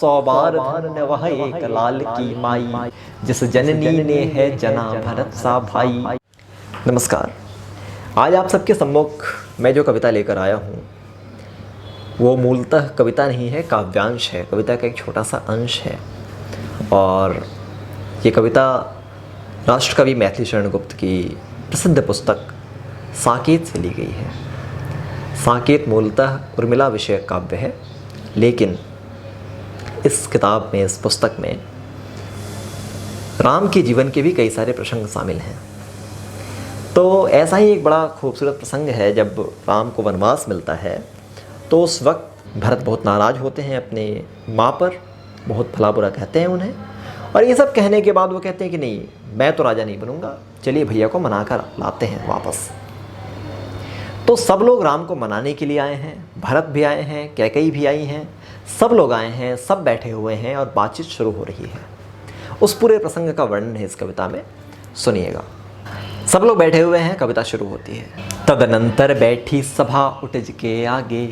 100 बार धन्य वह एक लाल की माई, जिस जननी ने है जना भरत सा भाई। नमस्कार। आज आप सबके सम्मुख मैं जो कविता लेकर आया हूँ वो मूलतः कविता नहीं है, काव्यांश है, कविता का एक छोटा सा अंश है। और ये कविता राष्ट्रकवि मैथिली शरण गुप्त की प्रसिद्ध पुस्तक साकेत से ली गई है। साकेत मूलतः उर्मिला विषयक काव्य है, लेकिन इस किताब में, इस पुस्तक में राम के जीवन के भी कई सारे प्रसंग शामिल हैं। तो ऐसा ही एक बड़ा खूबसूरत प्रसंग है, जब राम को वनवास मिलता है तो उस वक्त भरत बहुत नाराज़ होते हैं अपने माँ पर, बहुत भला बुरा कहते हैं उन्हें। और ये सब कहने के बाद वो कहते हैं कि नहीं, मैं तो राजा नहीं बनूंगा, चलिए भैया को मनाकर लाते हैं वापस। तो सब लोग राम को मनाने के लिए आए हैं, भरत भी आए हैं, कैकेयी भी आई हैं, सब लोग आए हैं, सब बैठे हुए हैं और बातचीत शुरू हो रही है। उस पूरे प्रसंग का वर्णन है इस कविता में, सुनिएगा। सब लोग बैठे हुए हैं, कविता शुरू होती है। तदनंतर बैठी सभा उठज के आगे,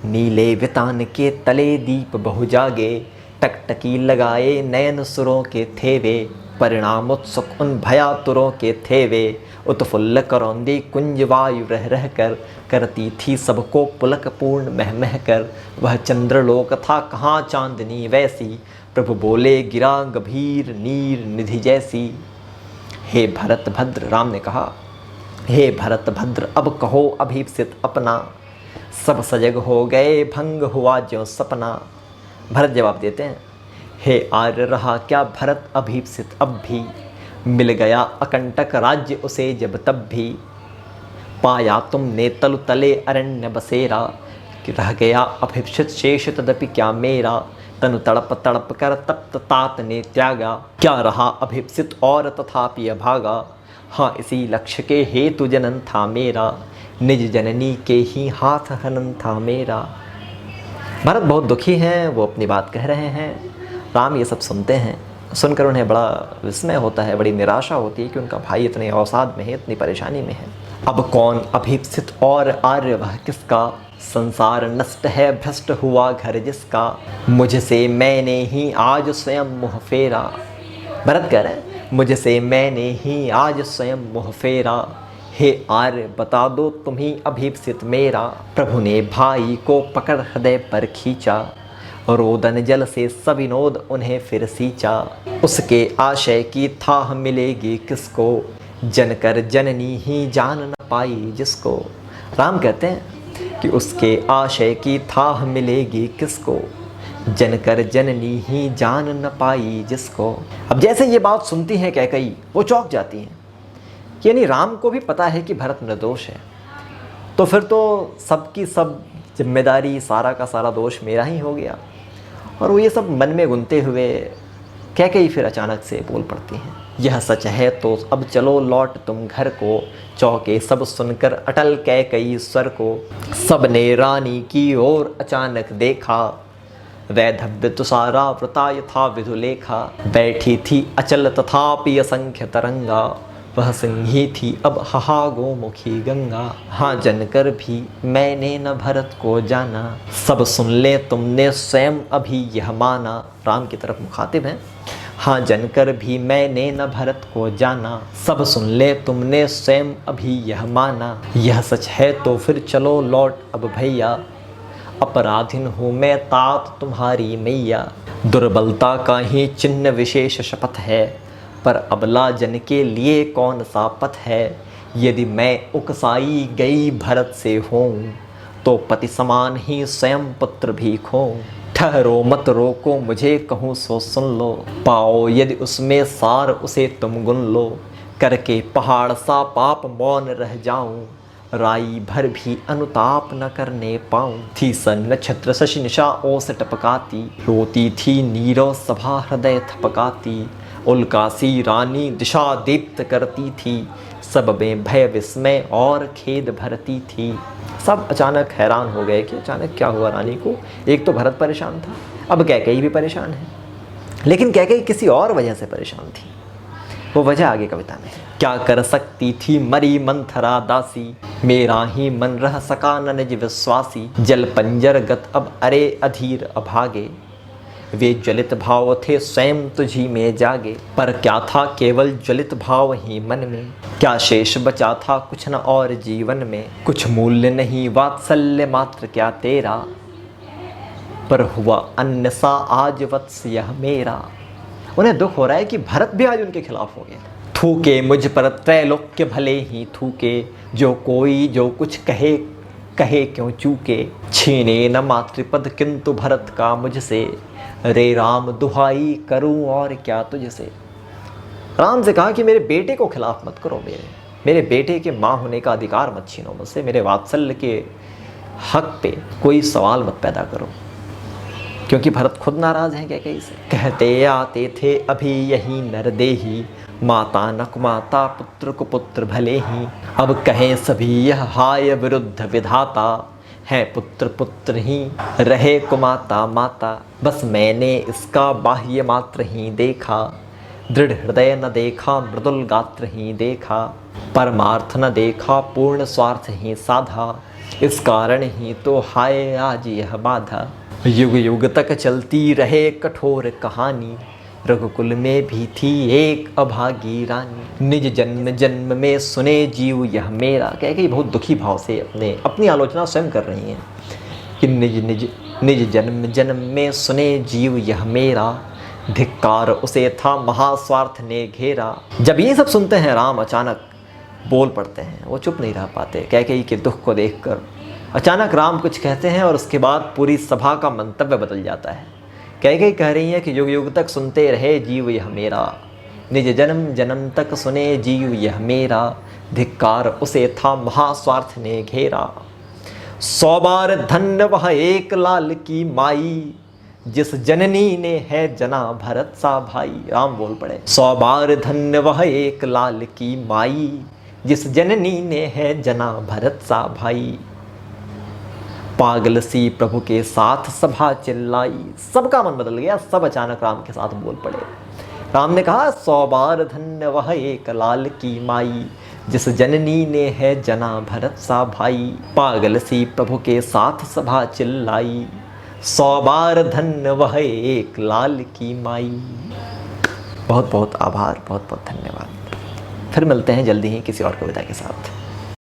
नीले वितान के तले दीप बहु जागे, टकटकी लगाए नयन सुरों के थे वे, परिणाम उत्सुक उन भयातुरों के थे वे, उत्फुल्ल करौंदी कुंज वायु रह रह कर, करती थी सबको पुलक पूर्ण मह मह कर, वह चंद्रलोक था कहाँ चांदनी वैसी, प्रभु बोले गिरा गंभीर नीर निधि जैसी। हे भरत भद्र, राम ने कहा, हे भरत भद्र अब कहो अभीप्सित अपना, सब सजग हो गए भंग हुआ ज्यों सपना। भरत जवाब देते हैं, हे आर्य रहा क्या भरत अभीप्सित अब भी, मिल गया अकंटक राज्य उसे जब तब भी, पाया तुमने तलु तले अरण्य बसेरा, कि रह गया अभीप्सित शेष तदपि क्या मेरा, तनु तड़प तड़प कर तप्त तात ने त्यागा, क्या रहा अभीप्सित और तथापि अभागा, हाँ इसी लक्ष्य के हेतु जनन था मेरा, निज जननी के ही हाथ हनन था मेरा। भरत बहुत दुखी हैं, वो अपनी बात कह रहे हैं। राम ये सब सुनते हैं, सुनकर उन्हें बड़ा विस्मय होता है, बड़ी निराशा होती है कि उनका भाई इतने अवसाद में है, इतनी परेशानी में है। अब कौन अभीप्सित और आर्य वह किसका, संसार नष्ट है भ्रष्ट हुआ घर जिसका, मुझसे मैंने ही आज स्वयं मुँह फेरा। भरत कह रहे हैं, मुझसे मैंने ही आज स्वयं मुँह फेरा, हे आर्य बता दो तुम ही अभीप्सित मेरा। प्रभु ने भाई को पकड़ हृदय पर खींचा, रोदन जल से सविनोद उन्हें फिर सींचा, उसके आशय की थाह मिलेगी किसको, जनकर जननी ही जान न पाई जिसको। राम कहते हैं कि उसके आशय की थाह मिलेगी किसको, जनकर जननी ही जान न पाई जिसको। अब जैसे ये बात सुनती हैं कैकेयी, वो चौंक जाती हैं, यानी राम को भी पता है कि भरत निर्दोष है, तो फिर तो सबकी सब जिम्मेदारी, सारा का सारा दोष मेरा ही हो गया। और वो ये सब मन में गुनते हुए कैकेयी फिर अचानक से बोल पड़ती हैं, यह सच है तो अब चलो लौट तुम घर को, चौके सब सुनकर अटल कैकेयी स्वर को, सबने रानी की ओर अचानक देखा, वैधव्य तुषारा व्रता यथा विधुलेखा, बैठी थी अचल तथापि असंख्य तरंगा, वह सिंही थी अब हहा गोमुखी गंगा, हाँ जनकर भी मैंने न भरत को जाना, सब सुन ले तुमने स्वयं अभी यह माना। राम की तरफ मुखातिब हैं, हाँ जनकर भी मैंने न भरत को जाना, सब सुन ले तुमने स्वयं अभी यह माना, यह सच है तो फिर चलो लौट अब भैया, अपराधीन हूँ मैं तात तुम्हारी मैया, दुर्बलता का ही चिन्ह विशेष शपथ है, पर अबला जन के लिए कौन सा पथ है, यदि मैं उकसाई गई भरत से हूँ, तो पति समान ही स्वयं पुत्र भी खोऊं। ठहरो मत रोको मुझे कहूँ सो सुन लो, पाओ यदि उसमें सार उसे तुम गुन लो, करके पहाड़ सा पाप मौन रह जाऊं, राई भर भी अनुताप न करने पाऊं। थी सन नक्षत्र शशि निशा ओस टपकाती, रोती थी नीरव सभा हृदय थपकाती, उल्कासी रानी दिशा दीप्त करती थी, सब में भय विस्मय और खेद भरती थी। सब अचानक हैरान हो गए कि अचानक क्या हुआ रानी को। एक तो भरत परेशान था, अब कैकेयी भी परेशान है, लेकिन कैकेयी किसी और वजह से परेशान थी। वो वजह आगे कविता में, क्या कर सकती थी मरी मंथरा दासी, मेरा ही मन रह सका न निज विश्वासी, जल पंजर गत अब अरे अधीर अभागे, वे ज्वलित भाव थे स्वयं तुझी में जागे। पर क्या था केवल ज्वलित भाव ही मन में, क्या शेष बचा था कुछ न और जीवन में। कुछ मूल्य नहीं वात्सल्य मात्र क्या तेरा, पर हुआ अन्य सा आज वत्स यह मेरा। उन्हें दुख हो रहा है कि भरत भी आज उनके खिलाफ हो गया। थूके मुझ पर त्रैलोक्य भले ही थूके, जो कोई जो कुछ कहे कहे क्यों चूके। छीने न मातृपद किंतु भरत का मुझसे, रे राम दुहाई करूं और क्या तुझसे। राम से कहा कि मेरे बेटे को खिलाफ मत करो, मेरे बेटे के माँ होने का अधिकार मत छीनो मुझसे, मेरे वात्सल्य के हक पे कोई सवाल मत पैदा करो, क्योंकि भरत खुद नाराज हैं कैकेयी से। कहते आते थे अभी यही नरदेही, माता नक माता पुत्र को पुत्र भले ही। अब कहें सभी यह हाय विरुद्ध विधाता, है पुत्र पुत्र ही रहे कुमाता माता। बस मैंने इसका बाह्य मात्र ही देखा, दृढ़ हृदय न देखा मृदुल गात्र ही देखा। परमार्थ न देखा पूर्ण स्वार्थ ही साधा, इस कारण ही तो हाय आज यह बाधा। युग युग तक चलती रहे कठोर कहानी, रघुकुल में भी थी एक अभागी रानी। निज जन्म जन्म में सुने जीव यह मेरा, कह के बहुत दुखी भाव से अपनी आलोचना स्वयं कर रही हैं कि निज जन्म जन्म में सुने जीव यह मेरा। धिक्कार उसे था महास्वार्थ ने घेरा। जब ये सब सुनते हैं राम अचानक बोल पड़ते हैं, वो चुप नहीं रह पाते। कैकेयी के दुख को देखकर अचानक राम कुछ कहते हैं और उसके बाद पूरी सभा का मंतव्य बदल जाता है। कैकेयी कह रही है कि युग युग तक सुनते रहे जीव यह मेरा, निज जन्म जन्म तक सुने जीव यह मेरा। धिक्कार उसे था महास्वार्थ ने घेरा। 100 बार धन्य वह एक लाल की माई, जिस जननी ने है जना भरत सा भाई। राम बोल पड़े, 100 बार धन्य वह एक लाल की माई, जिस जननी ने है जना भरत सा भाई। पागल सी प्रभु के साथ सभा चिल्लाई, सबका मन बदल गया, सब अचानक राम के साथ बोल पड़े। राम ने कहा 100 बार धन्य वह एक लाल की माई, जिस जननी ने है जना भरत सा भाई। पागल सी प्रभु के साथ सभा चिल्लाई, 100 बार धन्य वह एक लाल की माई। बहुत बहुत आभार, बहुत बहुत धन्यवाद। फिर मिलते हैं जल्दी ही किसी और कविता के साथ।